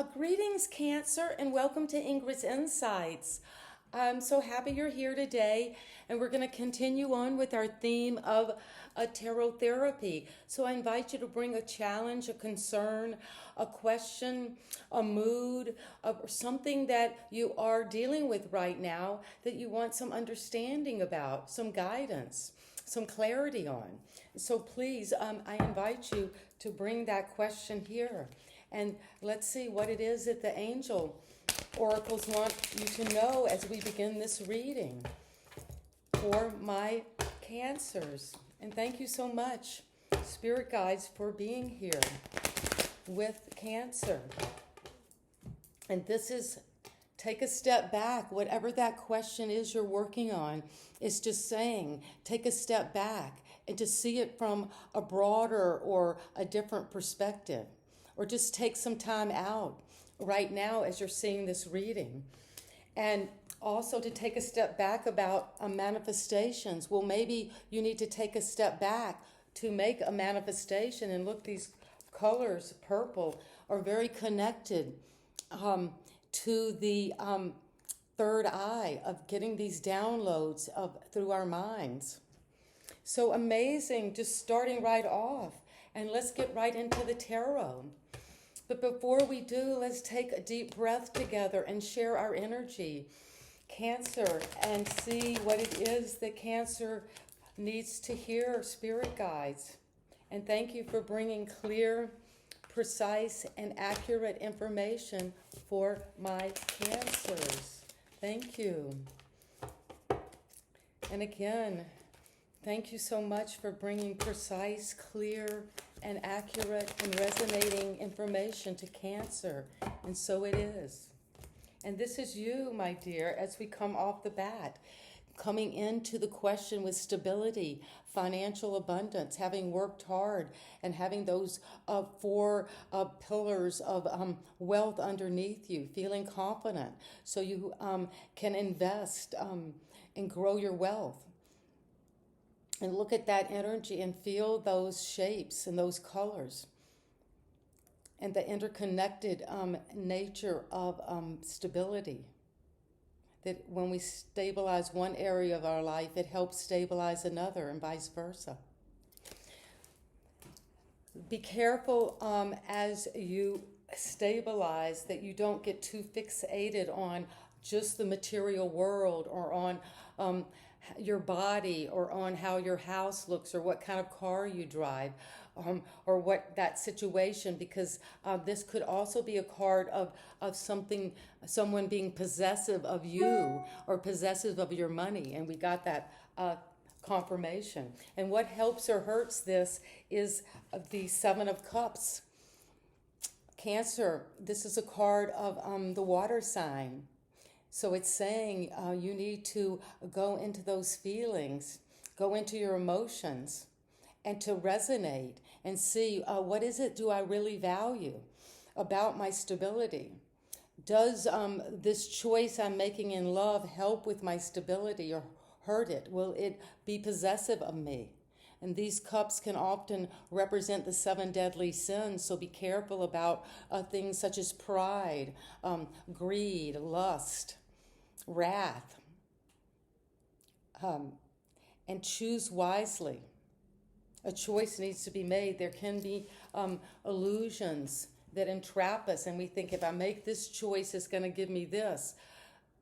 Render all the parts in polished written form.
Greetings, Cancer, and welcome to Ingrid's Insights. I'm so happy you're here today, and we're going to continue on with our theme of tarot therapy. So I invite you to bring a challenge, a concern, a question, a mood, or something that you are dealing with right now that you want some understanding about, some guidance, some clarity on. So please, I invite you to bring that question here. And let's see what it is that the angel oracles want you to know as we begin this reading for my Cancers. And thank you so much, Spirit Guides, for being here with Cancer. And this is take a step back. Whatever that question is you're working on, is just saying, take a step back and to see it from a broader or a different perspective. Or just take some time out right now as you're seeing this reading. And also to take a step back about manifestations. Well, maybe you need to take a step back to make a manifestation. And look, these colors, purple, are very connected to the third eye of getting these downloads through our minds. So amazing, just starting right off. And let's get right into the tarot. But before we do, let's take a deep breath together and share our energy, Cancer, and see what it is that Cancer needs to hear, Spirit Guides. And thank you for bringing clear, precise, and accurate information for my Cancers. Thank you. And again, thank you so much for bringing precise, clear, and accurate and resonating information to Cancer. And so it is. And this is you, my dear, as we come off the bat, coming into the question with stability, financial abundance, having worked hard and having those four pillars of wealth underneath you, feeling confident so you can invest and grow your wealth. And look at that energy and feel those shapes and those colors and the interconnected nature of stability. That when we stabilize one area of our life, it helps stabilize another and vice versa. Be careful as you stabilize that you don't get too fixated on just the material world or on your body or on how your house looks or what kind of car you drive or what that situation, because this could also be a card of someone being possessive of you or possessive of your money, and we got that confirmation. And what helps or hurts this is the Seven of Cups. Cancer, this is a card of the water sign. So it's saying you need to go into those feelings, go into your emotions, and to resonate and see what is it do I really value about my stability? Does this choice I'm making in love help with my stability or hurt it? Will it be possessive of me? And these cups can often represent the 7 deadly sins, so be careful about things such as pride, greed, lust, wrath, and choose wisely. A choice needs to be made. There can be illusions that entrap us, and we think if I make this choice, it's going to give me this.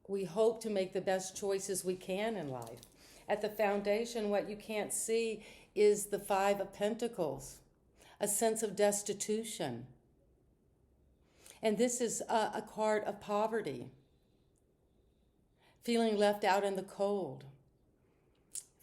We hope to make the best choices we can in life. At the foundation, what you can't see is the 5 of Pentacles, a sense of destitution. And this is a card of poverty, feeling left out in the cold,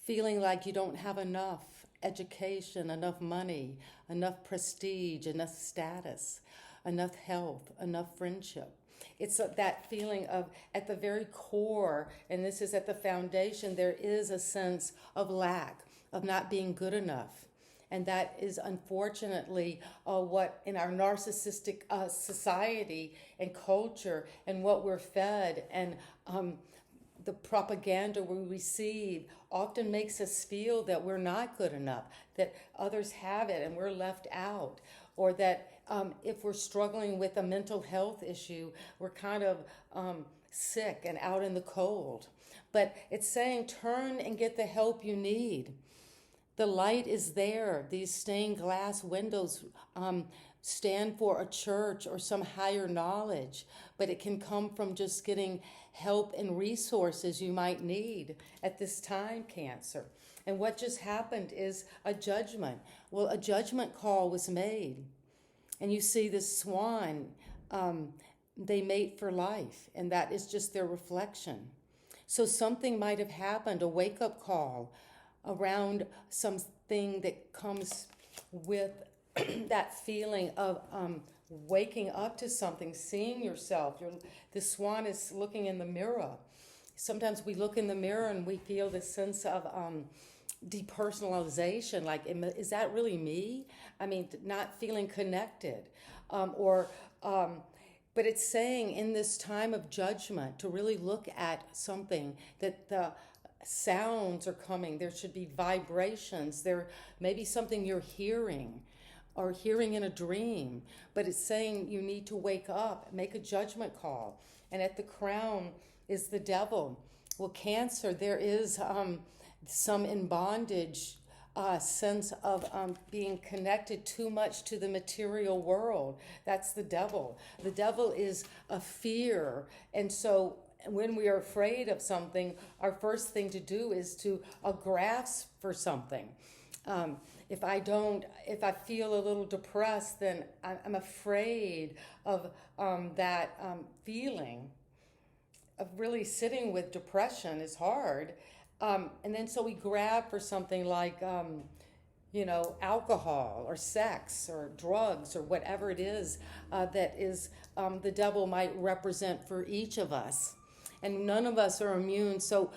feeling like you don't have enough education, enough money, enough prestige, enough status, enough health, enough friendship. It's that feeling of, at the very core, and this is at the foundation, there is a sense of lack, of not being good enough. And that is unfortunately what in our narcissistic society and culture and what we're fed and the propaganda we receive often makes us feel that we're not good enough, that others have it and we're left out, or that if we're struggling with a mental health issue, we're kind of sick and out in the cold. But it's saying turn and get the help you need. The light is there. These stained glass windows stand for a church or some higher knowledge, but it can come from just getting help and resources you might need at this time, Cancer. And what just happened is a judgment. Well, a judgment call was made. And you see this swan, they mate for life, and that is just their reflection. So something might have happened, a wake-up call around something that comes with that feeling of waking up to something, seeing yourself. The swan is looking in the mirror. Sometimes we look in the mirror and we feel this sense of depersonalization, like, is that really me? I mean, not feeling connected. But it's saying in this time of judgment to really look at something, that the sounds are coming. There should be vibrations. There may be something you're hearing or hearing in a dream, but it's saying you need to wake up, make a judgment call. And at the crown is the devil. Well, Cancer, there is some in bondage sense of being connected too much to the material world. That's the devil. The devil is a fear. And so when we are afraid of something, our first thing to do is to grasp for something. If I feel a little depressed, then I'm afraid of that feeling of really sitting with depression is hard. And then so we grab for something like, alcohol or sex or drugs or whatever it is that is the devil might represent for each of us. And none of us are immune. So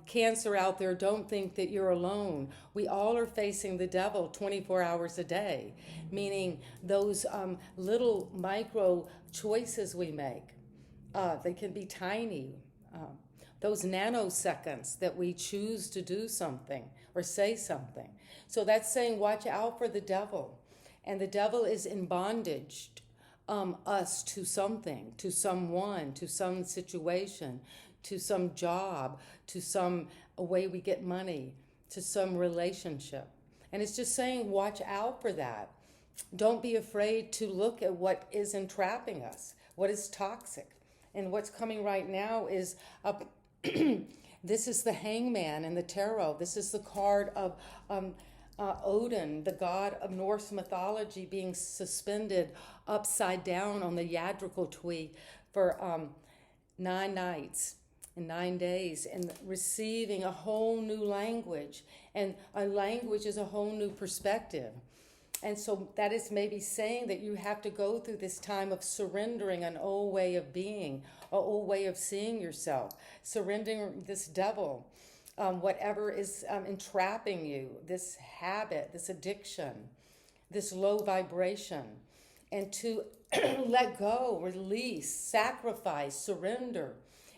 Cancer out there, don't think that you're alone. We all are facing the devil 24 hours a day, meaning those little micro choices we make. They can be tiny. Those nanoseconds that we choose to do something or say something. So that's saying watch out for the devil. And the devil is in bondage us to something, to someone, to some situation, to some job, to some way we get money, to some relationship. And it's just saying watch out for that. Don't be afraid to look at what is entrapping us, what is toxic. And what's coming right now is this is the Hangman in the tarot. This is the card of Odin, the god of Norse mythology, being suspended upside down on the yadrigal tree for 9 nights and 9 days, and receiving a whole new language. And a language is a whole new perspective. And so that is maybe saying that you have to go through this time of surrendering an old way of being, an old way of seeing yourself, surrendering this devil, whatever is entrapping you, this habit, this addiction, this low vibration, and to let go, release, sacrifice, surrender,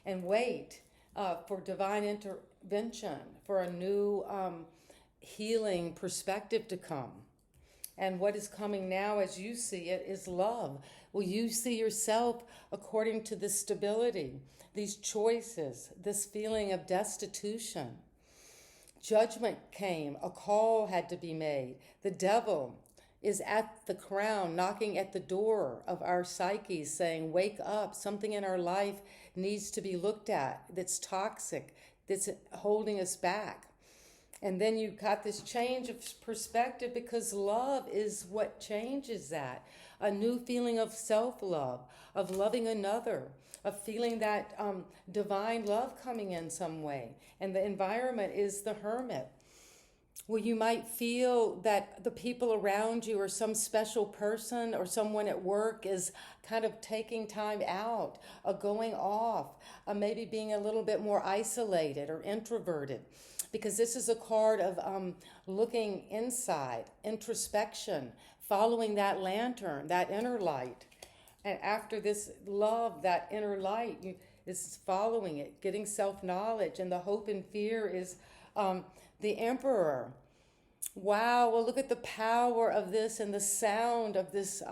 and wait for divine intervention, for a new healing perspective to come. And what is coming now as you see it is love. Will you see yourself according to this stability, these choices, this feeling of destitution? Judgment came, a call had to be made. The devil is at the crown, knocking at the door of our psyches, saying, wake up, something in our life needs to be looked at that's toxic, that's holding us back. And then you've got this change of perspective, because love is what changes that. A new feeling of self-love, of loving another, of feeling that divine love coming in some way. And the environment is the Hermit. Well, you might feel that the people around you, or some special person or someone at work, is kind of taking time out, going off, maybe being a little bit more isolated or introverted. Because this is a card of looking inside, introspection, following that lantern, that inner light. And after this love, that inner light is following it, getting self-knowledge. And the hope and fear is the Emperor. Wow. Well, look at the power of this and the sound of this